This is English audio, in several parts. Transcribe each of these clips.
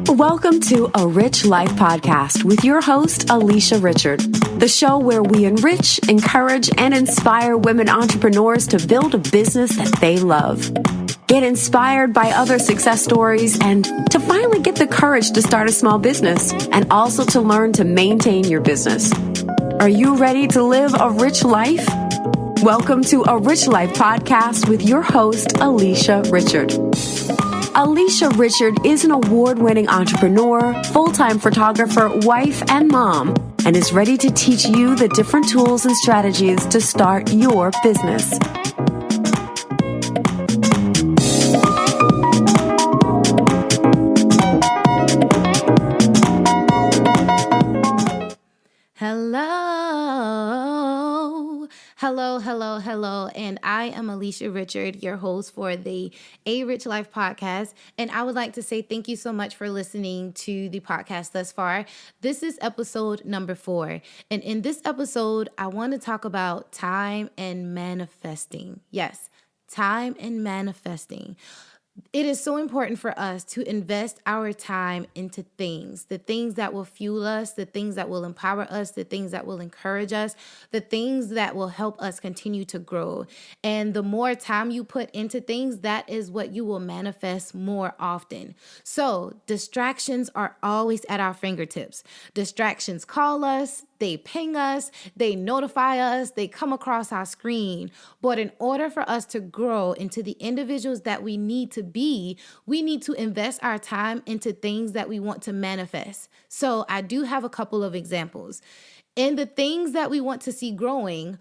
Welcome to A Rich Life Podcast with your host, Alisha Richard, the show where we enrich, encourage, and inspire women entrepreneurs to build a business that they love. Get inspired by other success stories and to finally get the courage to start a small business and also to learn to maintain your business. Are you ready to live a rich life? Welcome to A Rich Life Podcast with your host, Alisha Richard. Alisha Richard is an award-winning entrepreneur, full-time photographer, wife, and mom, and is ready to teach you the different tools and strategies to start your business. Hello, and I am Alisha Richard, your host for the A Rich Life podcast, and I would like to say thank you so much for listening to the podcast thus far. This is episode number 4, and in this episode, I want to talk about time and manifesting. Yes, time and manifesting. It is so important for us to invest our time into the things that will fuel us, the things that will empower us, the things that will encourage us, the things that will help us continue to grow. And the more time you put into things, that is what you will manifest more often. So distractions are always at our fingertips. Distractions call us, they ping us, they notify us, they come across our screen. But in order for us to grow into the individuals that we need to be, we need to invest our time into things that we want to manifest. So I do have a couple of examples. In the things that we want to see growing,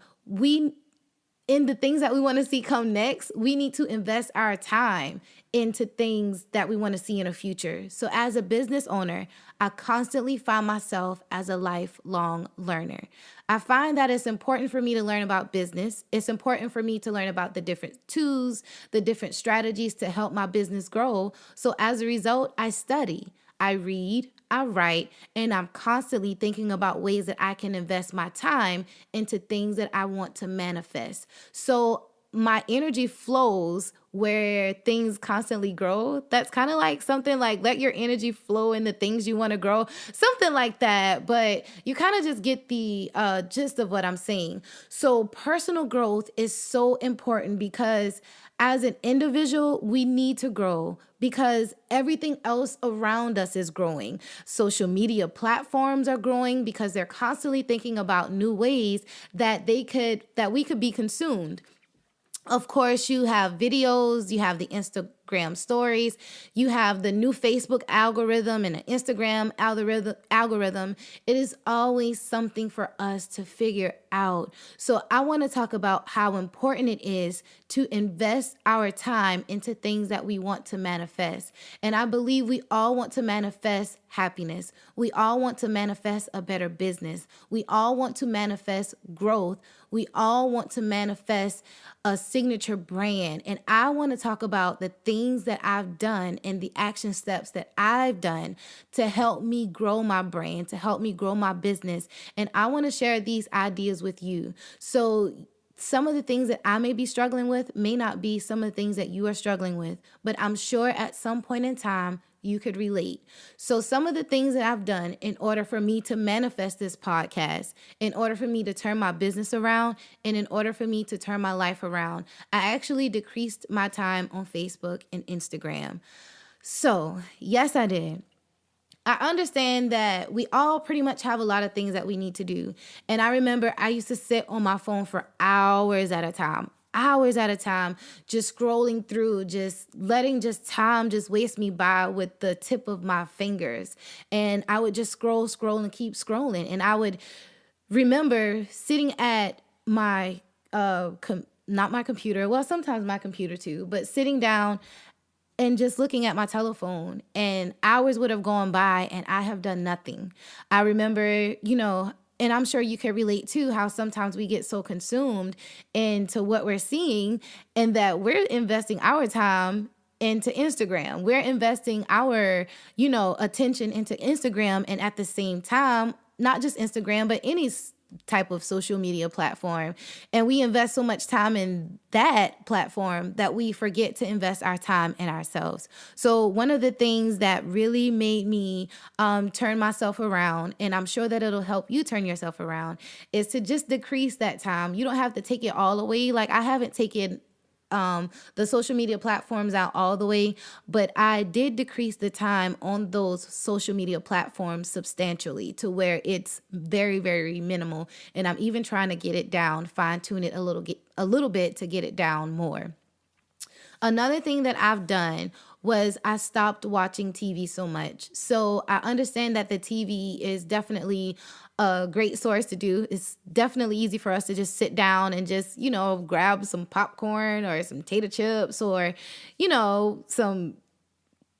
in the things that we want to see come next, we need to invest our time into things that we want to see in the future. So as a business owner, I constantly find myself as a lifelong learner. I find that it's important for me to learn about business. It's important for me to learn about the different tools, the different strategies to help my business grow. So as a result, I study, I read, I write, and I'm constantly thinking about ways that I can invest my time into things that I want to manifest. So my energy flows where things constantly grow. That's kind of like something like let your energy flow in the things you want to grow, something like that. But you kind of just get the gist of what I'm saying. So personal growth is so important because as an individual, we need to grow because everything else around us is growing. Social media platforms are growing because they're constantly thinking about new ways that we could be consumed. Of course, you have videos, you have the Instagram stories, you have the new Facebook algorithm and the Instagram algorithm. It is always something for us to figure out. So I want to talk about how important it is to invest our time into things that we want to manifest. And I believe we all want to manifest happiness. We all want to manifest a better business. We all want to manifest growth. We all want to manifest a signature brand. And I want to talk about the things that I've done and the action steps that I've done to help me grow my brand, to help me grow my business. And I want to share these ideas with you. So some of the things that I may be struggling with may not be some of the things that you are struggling with, but I'm sure at some point in time, you could relate. So some of the things that I've done in order for me to manifest this podcast, in order for me to turn my business around, and in order for me to turn my life around, I actually decreased my time on Facebook and Instagram. So yes, I did. I understand that we all pretty much have a lot of things that we need to do. And I remember I used to sit on my phone for hours at a time, just scrolling through, just letting time just waste me by with the tip of my fingers. And I would just scroll and keep scrolling. And I would remember sitting at my, not my computer, well, sometimes my computer too, but sitting down and just looking at my telephone, and hours would have gone by and I have done nothing. I remember, and I'm sure you can relate to how sometimes we get so consumed into what we're seeing and that we're investing our time into Instagram. We're investing our, attention into Instagram. And at the same time, not just Instagram, but any type of social media platform. And we invest so much time in that platform that we forget to invest our time in ourselves. So one of the things that really made me turn myself around, and I'm sure that it'll help you turn yourself around, is to just decrease that time. You don't have to take it all away. Like, I haven't taken the social media platforms out all the way, but I did decrease the time on those social media platforms substantially to where it's very, very minimal. And I'm even trying to get it down, fine tune it a little bit to get it down more. Another thing that I've done was I stopped watching TV so much. So I understand that the TV is definitely a great source to do. It's definitely easy for us to just sit down and just, grab some popcorn or some tater chips or, some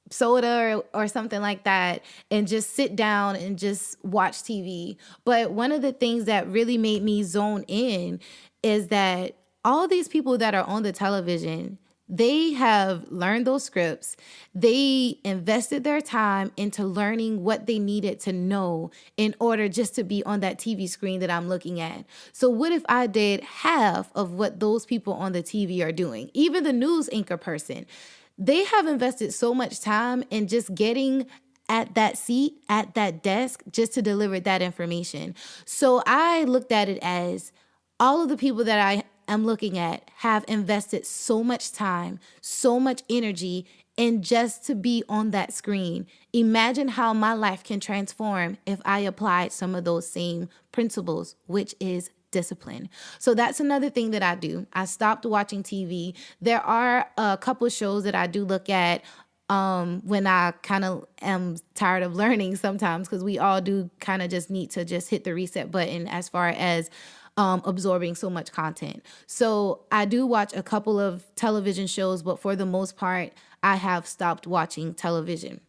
soda or something like that and just sit down and just watch TV. But one of the things that really made me zone in is that all these people that are on the television, they have learned those scripts. They invested their time into learning what they needed to know in order just to be on that TV screen that I'm looking at. So what if I did half of what those people on the TV are doing? Even the news anchor person, they have invested so much time in just getting at that seat, at that desk, just to deliver that information. So I looked at it as all of the people that I'm looking at have invested so much time, so much energy in just to be on that screen. Imagine how my life can transform if I applied some of those same principles, which is discipline. So that's another thing that I do. I stopped watching TV. There are a couple shows that I do look at when I kind of am tired of learning sometimes, because we all do kind of just need to just hit the reset button as far as absorbing so much content. So I do watch a couple of television shows, but for the most part, I have stopped watching television.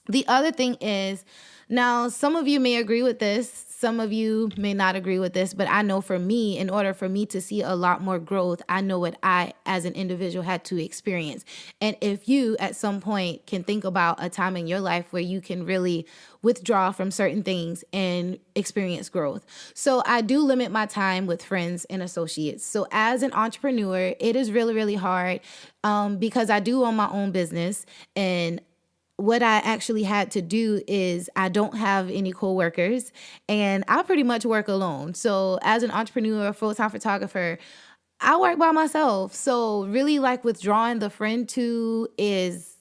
The other thing is, now some of you may agree with this, some of you may not agree with this, but I know for me, in order for me to see a lot more growth, I know what I as an individual had to experience. And if you at some point can think about a time in your life where you can really withdraw from certain things and experience growth. So I do limit my time with friends and associates. So as an entrepreneur, it is really, really hard because I do own my own business, and what I actually had to do is I don't have any coworkers and I pretty much work alone. So as an entrepreneur, full-time photographer, I work by myself. So really, like, withdrawing the friend to is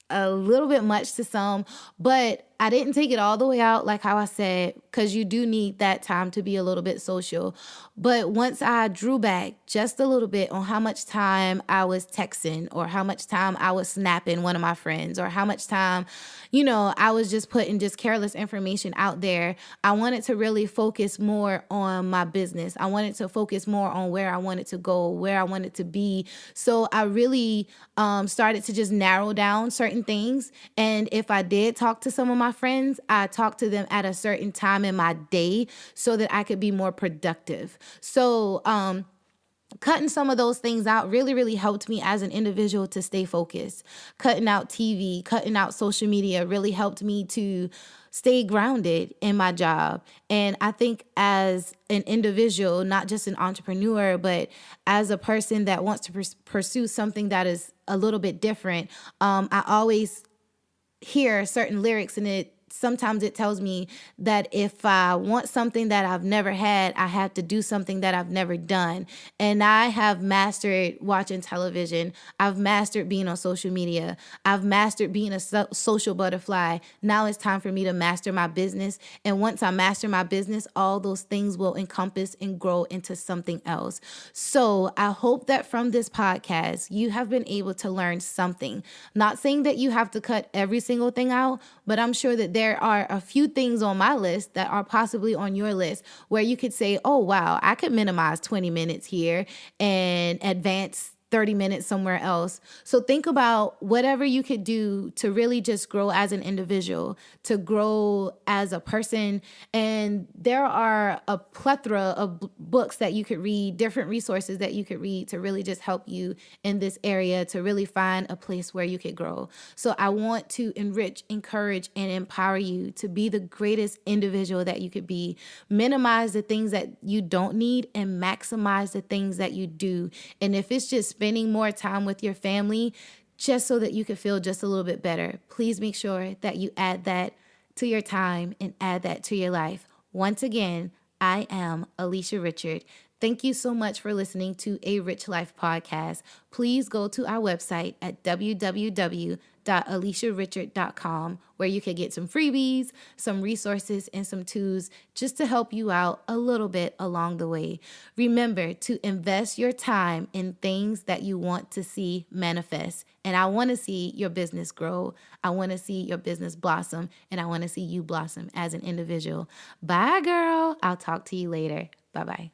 a little bit much to some, but I didn't take it all the way out, like how I said, because you do need that time to be a little bit social. But once I drew back just a little bit on how much time I was texting or how much time I was snapping one of my friends or how much time, I was just putting just careless information out there, I wanted to really focus more on my business. I wanted to focus more on where I wanted to go, where I wanted to be. So I really started to just narrow down certain things. And if I did talk to some of my friends, I talked to them at a certain time in my day so that I could be more productive. So cutting some of those things out really, really helped me as an individual to stay focused. Cutting out TV, cutting out social media really helped me to stay grounded in my job. And I think as an individual, not just an entrepreneur, but as a person that wants to pursue something that is a little bit different, I always hear certain lyrics, and sometimes it tells me that if I want something that I've never had, I have to do something that I've never done. And I have mastered watching television. I've mastered being on social media. I've mastered being a social butterfly. Now it's time for me to master my business. And once I master my business, all those things will encompass and grow into something else. So I hope that from this podcast, you have been able to learn something. Not saying that you have to cut every single thing out, but I'm sure that there are a few things on my list that are possibly on your list where you could say, oh, wow, I could minimize 20 minutes here and advance 30 minutes somewhere else. So think about whatever you could do to really just grow as an individual, to grow as a person. And there are a plethora of books that you could read, different resources that you could read to really just help you in this area, to really find a place where you could grow. So I want to enrich, encourage, and empower you to be the greatest individual that you could be. Minimize the things that you don't need and maximize the things that you do. And if it's just spending more time with your family just so that you can feel just a little bit better, please make sure that you add that to your time and add that to your life. Once again, I am Alisha Richard. Thank you so much for listening to A Rich Life podcast. Please go to our website at www.alisharrichard.com, where you can get some freebies, some resources, and some tools just to help you out a little bit along the way. Remember to invest your time in things that you want to see manifest. And I want to see your business grow. I want to see your business blossom, and I want to see you blossom as an individual. Bye, girl. I'll talk to you later. Bye-bye.